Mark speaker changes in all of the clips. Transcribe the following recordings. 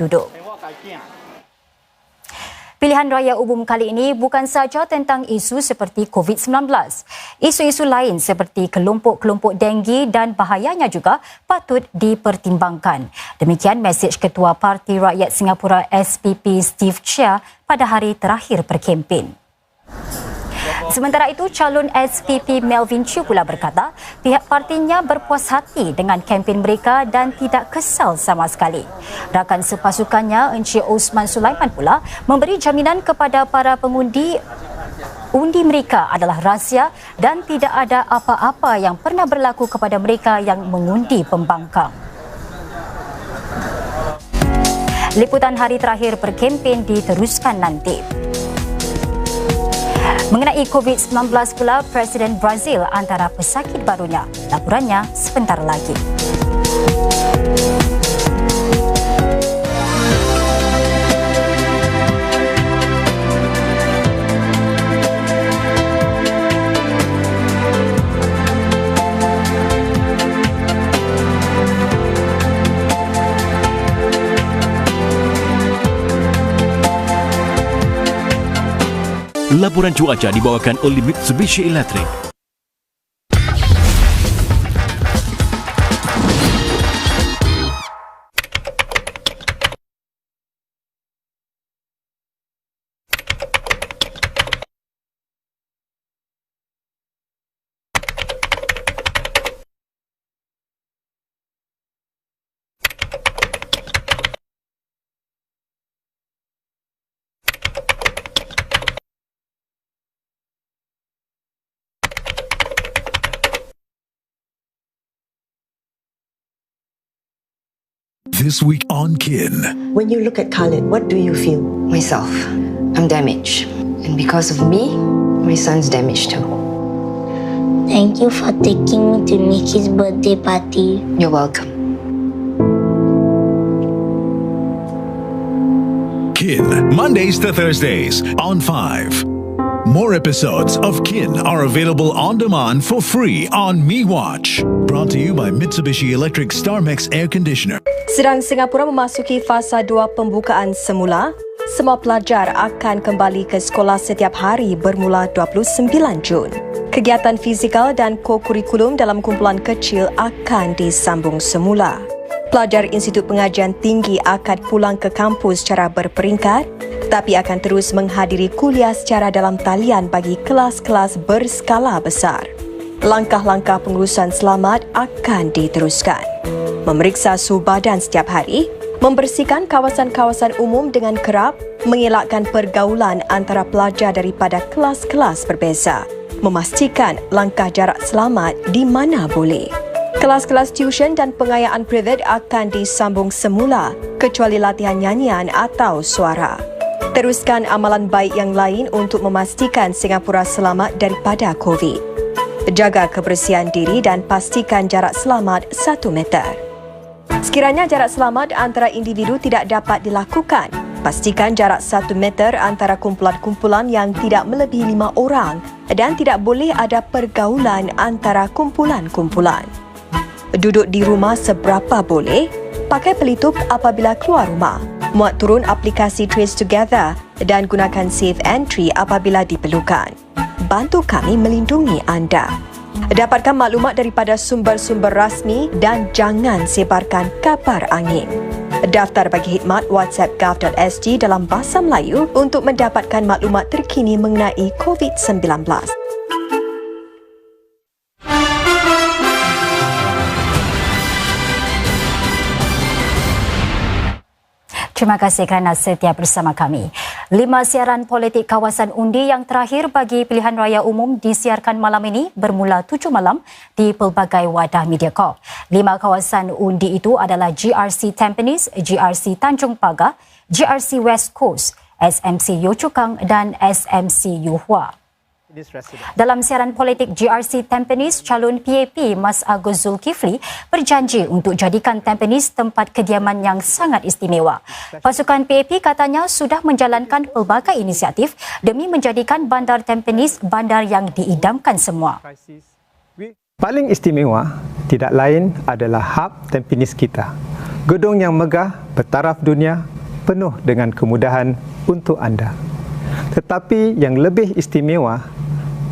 Speaker 1: duduk. Pilihan raya umum kali ini bukan sahaja tentang isu seperti COVID-19. Isu-isu lain seperti kelompok-kelompok denggi dan bahayanya juga patut dipertimbangkan. Demikian mesej Ketua Parti Rakyat Singapura SPP Steve Chia pada hari terakhir berkempen. Sementara itu, calon SPP Melvin Chew pula berkata pihak partinya berpuas hati dengan kempen mereka dan tidak kesal sama sekali. Rakan sepasukannya, Encik Osman Sulaiman pula memberi jaminan kepada para pengundi undi mereka adalah rahsia dan tidak ada apa-apa yang pernah berlaku kepada mereka yang mengundi pembangkang. Liputan hari terakhir berkempen diteruskan nanti. Mengenai COVID-19 pula, Presiden Brazil antara pesakit barunya. Laporannya sebentar lagi.
Speaker 2: Laporan cuaca dibawakan oleh Mitsubishi Electric.
Speaker 3: This week on Kin.
Speaker 4: When you look at Khalid, what do you feel?
Speaker 5: Myself. I'm damaged. And because of me, my son's damaged too.
Speaker 6: Thank you for taking me to Nikki's birthday party.
Speaker 5: You're welcome.
Speaker 3: Kin, Mondays to Thursdays on 5. More episodes of Kin are available on demand for free on MeWatch. Brought to you by Mitsubishi Electric StarMax Air Conditioner.
Speaker 7: Sedang Singapura memasuki fasa 2 pembukaan semula, semua pelajar akan kembali ke sekolah setiap hari bermula 29 Jun. Kegiatan fizikal dan ko-kurikulum dalam kumpulan kecil akan disambung semula. Pelajar Institut Pengajian Tinggi akan pulang ke kampus secara berperingkat, tapi akan terus menghadiri kuliah secara dalam talian bagi kelas-kelas berskala besar. Langkah-langkah pengurusan selamat akan diteruskan. Memeriksa suhu badan setiap hari, membersihkan kawasan-kawasan umum dengan kerap, mengelakkan pergaulan antara pelajar daripada kelas-kelas berbeza, memastikan langkah jarak selamat di mana boleh. Kelas-kelas tuition dan pengayaan private akan disambung semula kecuali latihan nyanyian atau suara. Teruskan amalan baik yang lain untuk memastikan Singapura selamat daripada COVID. Jaga kebersihan diri dan pastikan jarak selamat 1 meter. Sekiranya jarak selamat antara individu tidak dapat dilakukan, pastikan jarak 1 meter antara kumpulan-kumpulan yang tidak melebihi 5 orang dan tidak boleh ada pergaulan antara kumpulan-kumpulan. Duduk di rumah seberapa boleh, pakai pelitup apabila keluar rumah, muat turun aplikasi Trace Together dan gunakan Safe Entry apabila diperlukan. Bantu kami melindungi anda. Dapatkan maklumat daripada sumber-sumber rasmi dan jangan sebarkan kabar angin. Daftar bagi khidmat WhatsApp gov.sg dalam bahasa Melayu untuk mendapatkan maklumat terkini mengenai COVID-19.
Speaker 1: Terima kasih kerana setia bersama kami. 5 siaran politik kawasan undi yang terakhir bagi pilihan raya umum disiarkan malam ini bermula 7 malam di pelbagai wadah Mediacorp. 5 kawasan undi itu adalah GRC Tampines, GRC Tanjung Pagar, GRC West Coast, SMC Yio Chu Kang dan SMC Yu Hua. Dalam siaran politik GRC Tampines, calon PAP Mas Agus Zulkifli berjanji untuk jadikan Tampines tempat kediaman yang sangat istimewa. Pasukan PAP katanya sudah menjalankan pelbagai inisiatif demi menjadikan bandar Tampines bandar yang diidamkan semua.
Speaker 8: Paling istimewa tidak lain adalah hub Tampines kita. Gedung yang megah, bertaraf dunia, penuh dengan kemudahan untuk anda. Tetapi yang lebih istimewa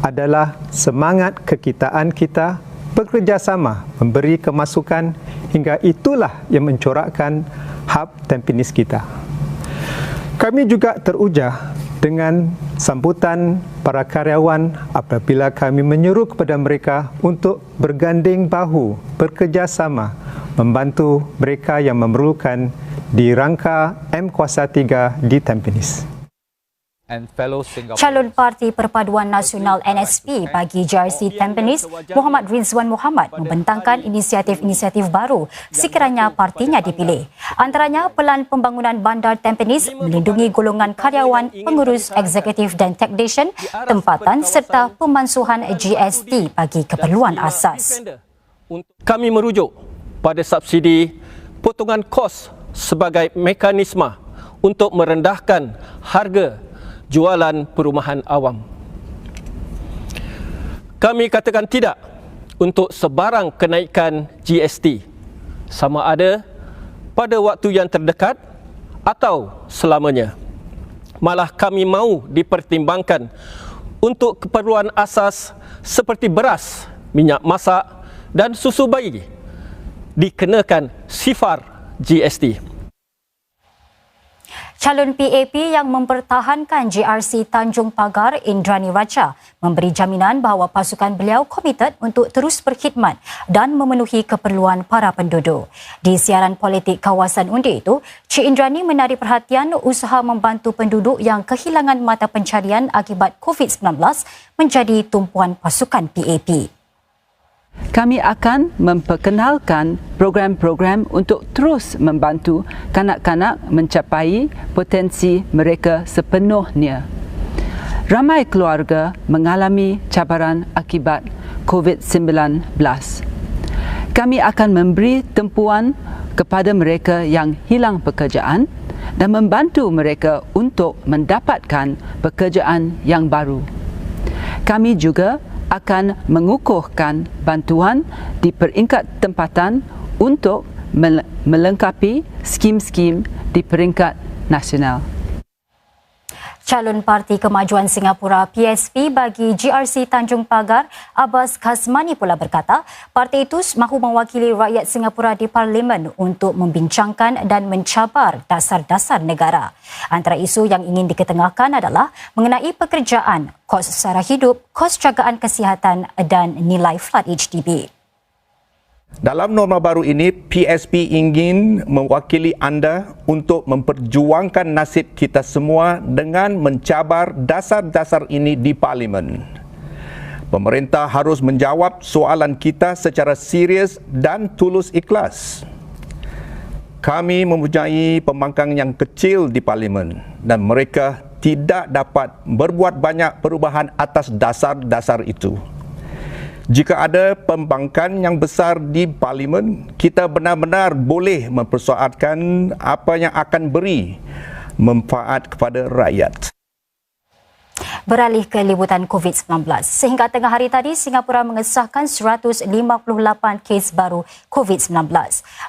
Speaker 8: adalah semangat kekitaan kita bekerjasama memberi kemasukan hingga itulah yang mencorakkan hub Tampines kita. Kami juga teruja dengan sambutan para karyawan apabila kami menyeru kepada mereka untuk berganding bahu, bekerjasama, membantu mereka yang memerlukan di rangka M3 di Tampines.
Speaker 1: Calon Parti Perpaduan Nasional NSP bagi JRC Tampines, Muhammad Rizwan Muhammad membentangkan inisiatif-inisiatif baru sekiranya partinya dipilih. Antaranya Pelan Pembangunan Bandar Tampines, melindungi golongan karyawan, pengurus eksekutif dan technician, tempatan serta pemansuhan GST bagi keperluan asas.
Speaker 9: Kami merujuk pada subsidi potongan kos sebagai mekanisme untuk merendahkan harga jualan perumahan awam. Kami katakan tidak untuk sebarang kenaikan GST, sama ada pada waktu yang terdekat atau selamanya. Malah kami mahu dipertimbangkan untuk keperluan asas seperti beras, minyak masak dan susu bayi dikenakan sifar GST.
Speaker 1: Calon PAP yang mempertahankan JRC Tanjung Pagar, Indrani Raja, memberi jaminan bahawa pasukan beliau komited untuk terus berkhidmat dan memenuhi keperluan para penduduk. Di siaran politik kawasan undi itu, Cik Indrani menarik perhatian usaha membantu penduduk yang kehilangan mata pencarian akibat COVID-19 menjadi tumpuan pasukan PAP.
Speaker 10: Kami akan memperkenalkan program-program untuk terus membantu kanak-kanak mencapai potensi mereka sepenuhnya. Ramai keluarga mengalami cabaran akibat COVID-19. Kami akan memberi tempuan kepada mereka yang hilang pekerjaan dan membantu mereka untuk mendapatkan pekerjaan yang baru. Kami juga akan mengukuhkan bantuan di peringkat tempatan untuk melengkapi skim-skim di peringkat nasional.
Speaker 1: Calon Parti Kemajuan Singapura PSP bagi GRC Tanjung Pagar, Abbas Kasmani pula berkata, parti itu mahu mewakili rakyat Singapura di Parlimen untuk membincangkan dan mencabar dasar-dasar negara. Antara isu yang ingin diketengahkan adalah mengenai pekerjaan, kos sara hidup, kos jagaan kesihatan dan nilai flat HDB.
Speaker 11: Dalam norma baru ini, PSP ingin mewakili anda untuk memperjuangkan nasib kita semua dengan mencabar dasar-dasar ini di Parlimen. Pemerintah harus menjawab soalan kita secara serius dan tulus ikhlas. Kami mempunyai pembangkang yang kecil di Parlimen dan mereka tidak dapat berbuat banyak perubahan atas dasar-dasar itu. Jika ada pembangkang yang besar di Parlimen, kita benar-benar boleh mempersoalkan apa yang akan beri manfaat kepada rakyat.
Speaker 1: Beralih ke liputan COVID-19. Sehingga tengah hari tadi, Singapura mengesahkan 158 kes baru COVID-19.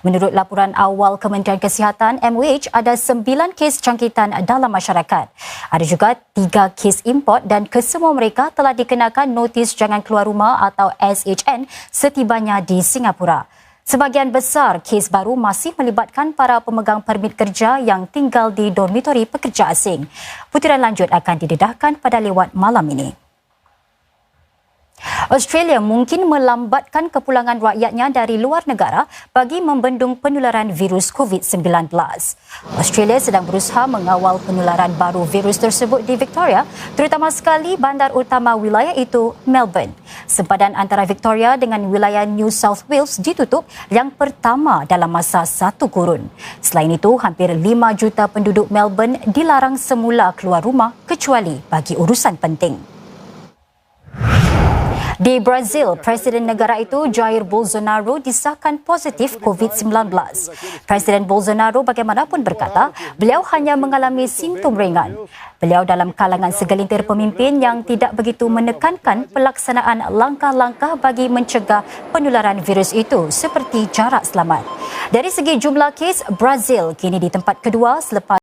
Speaker 1: Menurut laporan awal Kementerian Kesihatan MOH, ada 9 kes jangkitan dalam masyarakat. Ada juga 3 kes import dan kesemua mereka telah dikenakan notis jangan keluar rumah atau SHN setibanya di Singapura. Sebahagian besar kes baru masih melibatkan para pemegang permit kerja yang tinggal di dormitori pekerja asing. Butiran lanjut akan didedahkan pada lewat malam ini. Australia mungkin melambatkan kepulangan rakyatnya dari luar negara bagi membendung penularan virus COVID-19. Australia sedang berusaha mengawal penularan baru virus tersebut di Victoria, terutama sekali bandar utama wilayah itu, Melbourne. Sempadan antara Victoria dengan wilayah New South Wales ditutup yang pertama dalam masa 1 kurun. Selain itu, hampir 5 juta penduduk Melbourne dilarang semula keluar rumah kecuali bagi urusan penting. Di Brazil, Presiden negara itu Jair Bolsonaro disahkan positif COVID-19. Presiden Bolsonaro bagaimanapun berkata, beliau hanya mengalami simptom ringan. Beliau dalam kalangan segelintir pemimpin yang tidak begitu menekankan pelaksanaan langkah-langkah bagi mencegah penularan virus itu seperti jarak selamat. Dari segi jumlah kes, Brazil kini di tempat kedua selepas